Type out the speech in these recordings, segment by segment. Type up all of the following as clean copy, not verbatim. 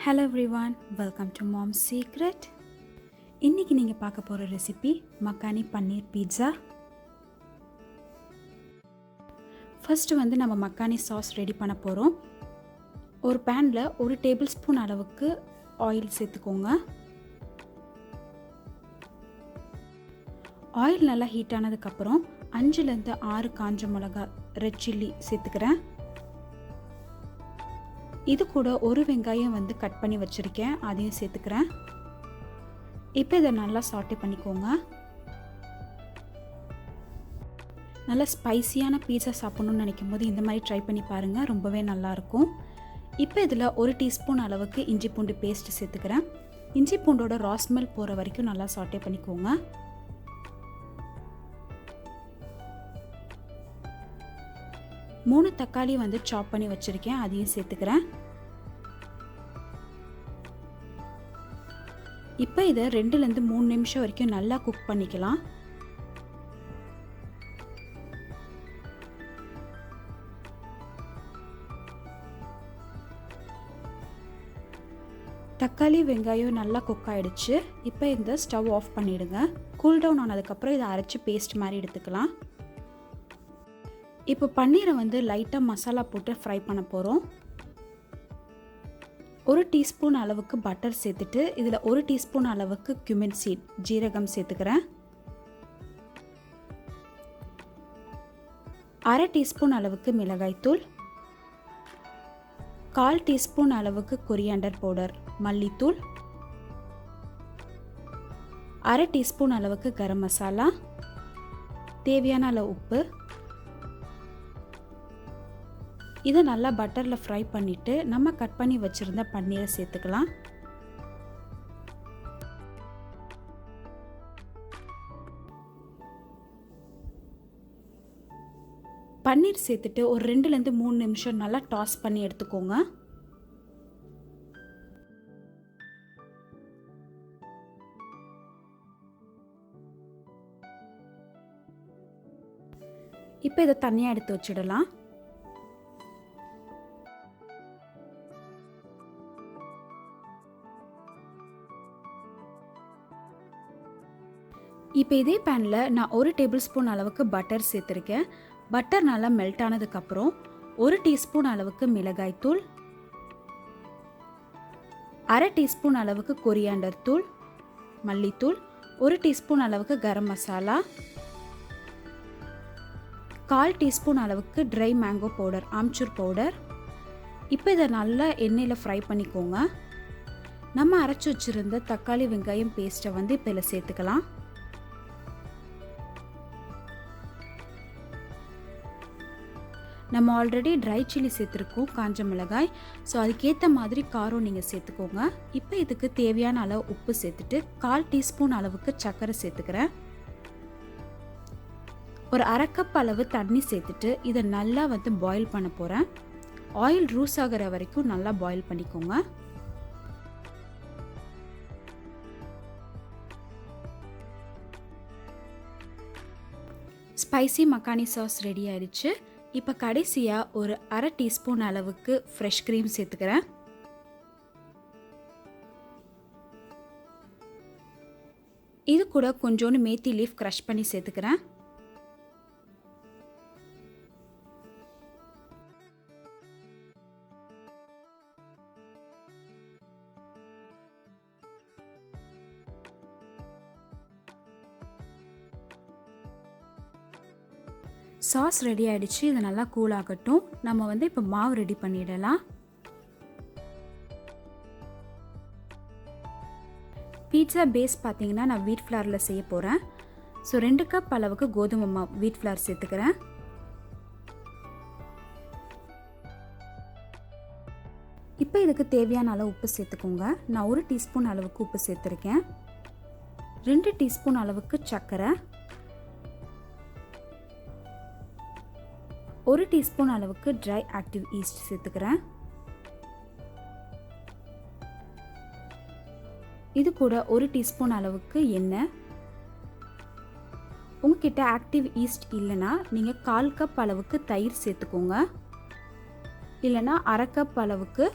Hello everyone, welcome to moms secret. இன்றைக்கி நீங்கள் பார்க்க போகிற ரெசிபி மக்கானி பன்னீர் பீட்சா. ஃபஸ்ட்டு நம்ம மக்கானி சாஸ் ரெடி பண்ண போகிறோம். ஒரு பேனில் 1 டேபிள் ஸ்பூன் அளவுக்கு ஆயில் சேர்த்துக்கோங்க. ஆயில் நல்லா ஹீட் ஆனதுக்கப்புறம் 5லேருந்து 6 காஞ்ச மிளகா ரெட் சில்லி சேர்த்துக்கிறேன். இது கூட ஒரு வெங்காயம் கட் பண்ணி வச்சுருக்கேன், அதையும் சேர்த்துக்கிறேன். இப்போ இதை நல்லா சாட்டே பண்ணிக்கோங்க. நல்லா ஸ்பைசியான பீட்சா சாப்பிட்ணுன்னு நினைக்கும் போது இந்த மாதிரி ட்ரை பண்ணி பாருங்கள், ரொம்பவே நல்லாயிருக்கும். இப்போ இதில் 1 டீஸ்பூன் அளவுக்கு இஞ்சி பூண்டு பேஸ்ட்டு சேர்த்துக்கிறேன். இஞ்சி பூண்டோட ரா ஸ்மெல் போகிற வரைக்கும் நல்லா சாட்டே பண்ணிக்கோங்க. மூணு தக்காளி சாப் பண்ணி வச்சுருக்கேன், அதையும் சேர்த்துக்கிறேன். இப்போ இதை 2லேருந்து 3 நிமிஷம் வரைக்கும் நல்லா குக் பண்ணிக்கலாம். தக்காளி வெங்காயம் நல்லா குக் ஆகிடுச்சு. இப்போ இந்த ஸ்டவ் ஆஃப் பண்ணிவிடுங்க. கூல் டவுன் ஆனதுக்கப்புறம் இதை அரைச்சி பேஸ்ட் மாதிரி எடுத்துக்கலாம். இப்போ பன்னீரை லைட்டாக மசாலா போட்டு ஃப்ரை பண்ண போகிறோம். 1 டீஸ்பூன் அளவுக்கு பட்டர் சேர்த்துட்டு இதில் 1 டீஸ்பூன் அளவுக்கு cumin சீட் ஜீரகம் சேர்த்துக்கிறேன். 1/2 டீஸ்பூன் அளவுக்கு மிளகாய்த்தூள், 1/4 டீஸ்பூன் அளவுக்கு கொரியாண்டர் பவுடர் மல்லித்தூள், 1/2 டீஸ்பூன் அளவுக்கு கரம் மசாலா, தேவையான அளவு உப்பு. இதை நல்லா பட்டரில் ஃப்ரை பண்ணிவிட்டு நம்ம கட் பண்ணி வச்சுருந்த பன்னீரை சேர்த்துக்கலாம். பன்னீர் சேர்த்துட்டு ஒரு 2லேருந்து 3 நிமிஷம் நல்லா டாஸ் பண்ணி எடுத்துக்கோங்க. இப்போ இதை தனியாக எடுத்து வச்சிடலாம். இப்போ இதே பேனில் நான் 1 டேபிள் ஸ்பூன் அளவுக்கு பட்டர் சேர்த்துருக்கேன். பட்டர் நல்லா மெல்ட் ஆனதுக்கப்புறம் 1 டீஸ்பூன் அளவுக்கு மிளகாய்த்தூள், 1/2 டீஸ்பூன் அளவுக்கு கொரியாண்டர் தூள் மல்லித்தூள், 1 டீஸ்பூன் அளவுக்கு கரம் மசாலா, 1/4 டீஸ்பூன் அளவுக்கு try mango powder amchur powder. இப்போ இதை நல்லா எண்ணெயில் ஃப்ரை பண்ணிக்கோங்க. நம்ம அரைச்சி வச்சுருந்த தக்காளி வெங்காயம் பேஸ்ட்டை இப்போ இதில் சேர்த்துக்கலாம். நம்ம ஆல்ரெடி ட்ரை சில்லி சேர்த்துருக்கோம், காஞ்ச மிளகாய். ஸோ அதுக்கேற்ற மாதிரி காரம் நீங்கள் சேர்த்துக்கோங்க. இப்போ இதுக்கு தேவையான அளவு உப்பு சேர்த்துட்டு 1/4 டீஸ்பூன் அளவுக்கு சர்க்கரை சேர்த்துக்கிறேன். ஒரு 1/2 கப் அளவு தண்ணி சேர்த்துட்டு இதை நல்லா பாயில் பண்ண போகிறேன். ஆயில் ரூஸ் ஆகிற வரைக்கும் நல்லா பாயில் பண்ணிக்கோங்க. ஸ்பைசி மக்கானி சாஸ் ரெடி ஆயிடுச்சு. இப்போ கடைசியாக ஒரு 1/2 டீஸ்பூன் அளவுக்கு ஃப்ரெஷ் க்ரீம் சேர்த்துக்கிறேன். இது கூட கொஞ்சோண்டு மேத்தி லீஃப் க்ரஷ் பண்ணி சேர்த்துக்கிறேன். சாஸ் ரெடி ஆகிடுச்சு. இது நல்லா கூல் ஆகட்டும். நம்ம இப்போ மாவு ரெடி பண்ணிடலாம். பீட்சா பேஸ் பார்த்தீங்கன்னா நான் வீட் ஃப்ளாரில் செய்ய போகிறேன். ஸோ 2 கப் அளவுக்கு கோதுமை மாவு வீட் ஃப்ளார் சேர்த்துக்கிறேன். இப்போ இதுக்கு தேவையான அளவு உப்பு சேர்த்துக்கோங்க. நான் 1 டீஸ்பூன் அளவுக்கு உப்பு சேர்த்துருக்கேன். 2 டீஸ்பூன் அளவுக்கு சர்க்கரை, 1 டீஸ்பூன் அளவுக்கு ட்ரை ஆக்டிவ் ஈஸ்ட் சேர்த்துக்கிறேன். இது கூட 1 டீஸ்பூன் அளவுக்கு எண்ணெய். உங்ககிட்ட ஆக்டிவ் ஈஸ்ட் இல்லைன்னா நீங்கள் 1/4 கப் அளவுக்கு தயிர் சேர்த்துக்கோங்க. இல்லைன்னா 1/2 கப் அளவுக்கு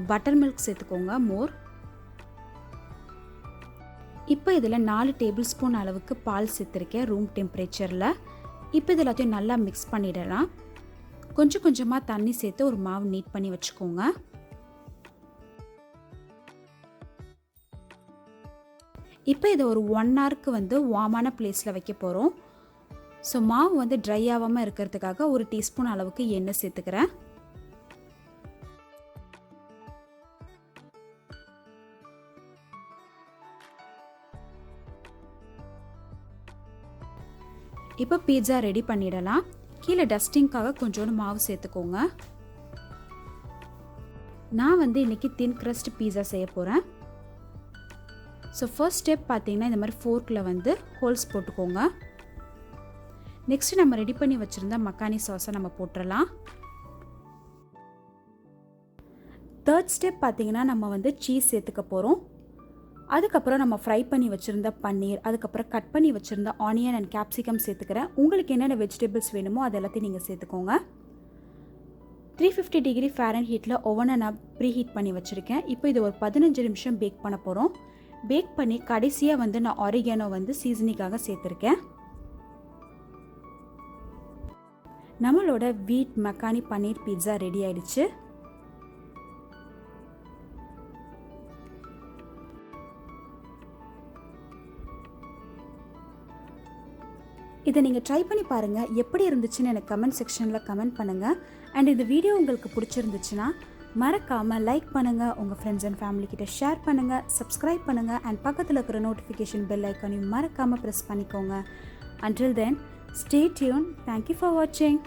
பட்டர் மில்க் சேர்த்துக்கோங்க மோர். இப்போ இதில் 4 டேபிள் ஸ்பூன் அளவுக்கு பால் சேர்த்துருக்கேன் ரூம் டெம்பரேச்சரில். இப்போ இது எல்லாத்தையும் நல்லா மிக்ஸ் பண்ணிடலாம். கொஞ்சம் கொஞ்சமாக தண்ணி சேர்த்து ஒரு மாவு நீட் பண்ணி வச்சுக்கோங்க. இப்போ இதை ஒரு 1 ஹவருக்கு வந்து வார்மான பிளேஸில் வைக்க போகிறோம். ஸோ மாவு வந்து ட்ரை ஆகாமல் இருக்கிறதுக்காக ஒரு டீஸ்பூன் அளவுக்கு எண்ணெய் சேர்த்துக்கிறேன். இப்போ பீட்சா ரெடி பண்ணிடலாம். கீழே டஸ்டிங்காக கொஞ்சோண்டு மாவு சேர்த்துக்கோங்க. நான் வந்து இன்றைக்கி தின் க்ரஸ்ட் பீட்சா செய்ய போகிறேன். ஸோ ஃபர்ஸ்ட் ஸ்டெப் பார்த்தீங்கன்னா இந்த மாதிரி ஃபோர்க்கில் வந்து ஹோல்ஸ் போட்டுக்கோங்க. நெக்ஸ்ட்டு நம்ம ரெடி பண்ணி வச்சுருந்த மக்கானி சாஸை நம்ம போட்டுடலாம். தேர்ட் ஸ்டெப் பார்த்தீங்கன்னா நம்ம வந்து சீஸ் சேர்த்துக்க போகிறோம். அதுக்கப்புறம் நம்ம ஃப்ரை பண்ணி வச்சுருந்த பன்னீர், அதுக்கப்புறம் கட் பண்ணி வச்சுருந்த ஆனியன் அண்ட் கேப்சிகம் சேர்த்துக்கிறேன். உங்களுக்கு என்னென்ன வெஜிடபிள்ஸ் வேணுமோ அது எல்லாத்தையும் நீங்கள் சேர்த்துக்கோங்க. 350 டிகிரி ஃபாரன்ஹீட்டில் ஓவனை நான் ப்ரீ ஹீட் பண்ணி வச்சுருக்கேன். இப்போ இது ஒரு 15 நிமிஷம் பேக் பண்ண போகிறோம். பேக் பண்ணி கடைசியாக வந்து நான் ஆரிகானோ வந்து சீசனிங்காக சேர்த்துருக்கேன். நம்மளோட வீட் மக்கானி பன்னீர் பீட்சா ரெடி ஆயிடுச்சு. இதை நீங்கள் ட்ரை பண்ணி பாருங்கள். எப்படி இருந்துச்சுன்னு எனக்கு கமெண்ட் செக்ஷனில் கமெண்ட் பண்ணுங்கள். அண்ட் இந்த வீடியோ உங்களுக்கு பிடிச்சிருந்துச்சுன்னா மறக்காமல் லைக் பண்ணுங்கள், உங்கள் ஃப்ரெண்ட்ஸ் அண்ட் ஃபேமிலி கிட்ட ஷேர் பண்ணுங்கள், சப்ஸ்கிரைப் பண்ணுங்கள் அண்ட் பக்கத்தில் இருக்கிற நோட்டிஃபிகேஷன் பெல் ஐக்கானையும் மறக்காமல் ப்ரெஸ் பண்ணிக்கோங்க. Until then, stay tuned. Thank you for watching.